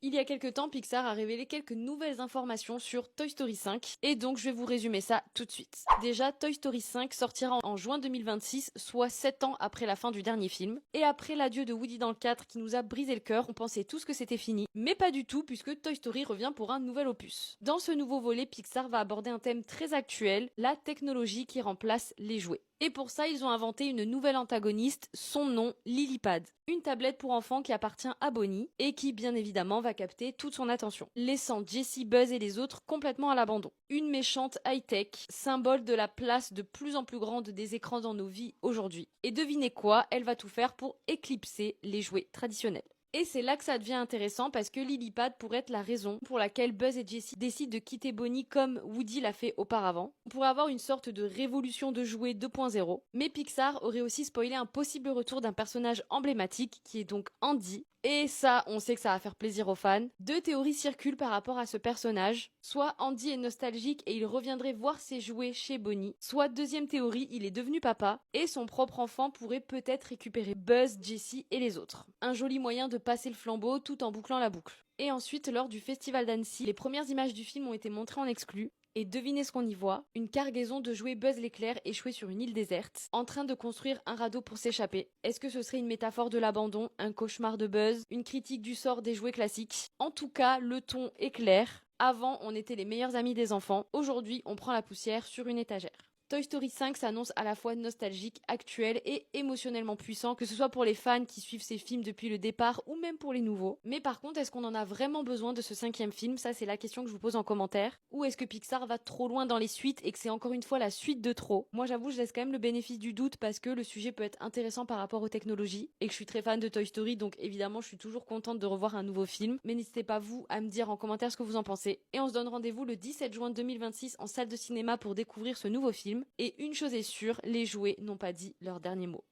Il y a quelques temps, Pixar a révélé quelques nouvelles informations sur Toy Story 5, et donc je vais vous résumer ça tout de suite. Déjà, Toy Story 5 sortira en juin 2026, soit 7 ans après la fin du dernier film. Et après l'adieu de Woody dans le 4 qui nous a brisé le cœur, on pensait tous que c'était fini, mais pas du tout puisque Toy Story revient pour un nouvel opus. Dans ce nouveau volet, Pixar va aborder un thème très actuel, la technologie qui remplace les jouets. Et pour ça, ils ont inventé une nouvelle antagoniste, son nom, Lilypad. Une tablette pour enfants qui appartient à Bonnie et qui, bien évidemment, va capter toute son attention, laissant Jessie, Buzz et les autres complètement à l'abandon. Une méchante high-tech, symbole de la place de plus en plus grande des écrans dans nos vies aujourd'hui. Et devinez quoi, elle va tout faire pour éclipser les jouets traditionnels. Et c'est là que ça devient intéressant parce que Lilypad pourrait être la raison pour laquelle Buzz et Jessie décident de quitter Bonnie comme Woody l'a fait auparavant. On pourrait avoir une sorte de révolution de jouets 2.0, mais Pixar aurait aussi spoilé un possible retour d'un personnage emblématique qui est donc Andy. Et ça, on sait que ça va faire plaisir aux fans. Deux théories circulent par rapport à ce personnage. Soit Andy est nostalgique et il reviendrait voir ses jouets chez Bonnie. Soit deuxième théorie, il est devenu papa et son propre enfant pourrait peut-être récupérer Buzz, Jessie et les autres. Un joli moyen de passer le flambeau tout en bouclant la boucle. Et ensuite, lors du festival d'Annecy, les premières images du film ont été montrées en exclu. Et devinez ce qu'on y voit, une cargaison de jouets Buzz l'éclair échouée sur une île déserte, en train de construire un radeau pour s'échapper. Est-ce que ce serait une métaphore de l'abandon, un cauchemar de Buzz, une critique du sort des jouets classiques? En tout cas, le ton est clair. Avant, on était les meilleurs amis des enfants. Aujourd'hui, on prend la poussière sur une étagère. Toy Story 5 s'annonce à la fois nostalgique, actuel et émotionnellement puissant, que ce soit pour les fans qui suivent ces films depuis le départ ou même pour les nouveaux. Mais par contre, est-ce qu'on en a vraiment besoin de ce cinquième film? Ça, c'est la question que je vous pose en commentaire. Ou est-ce que Pixar va trop loin dans les suites et que c'est encore une fois la suite de trop? Moi, j'avoue, je laisse quand même le bénéfice du doute parce que le sujet peut être intéressant par rapport aux technologies et que je suis très fan de Toy Story, donc évidemment, je suis toujours contente de revoir un nouveau film. Mais n'hésitez pas, vous, à me dire en commentaire ce que vous en pensez. Et on se donne rendez-vous le 17 juin 2026 en salle de cinéma pour découvrir ce nouveau film. Et une chose est sûre, les jouets n'ont pas dit leur dernier mot.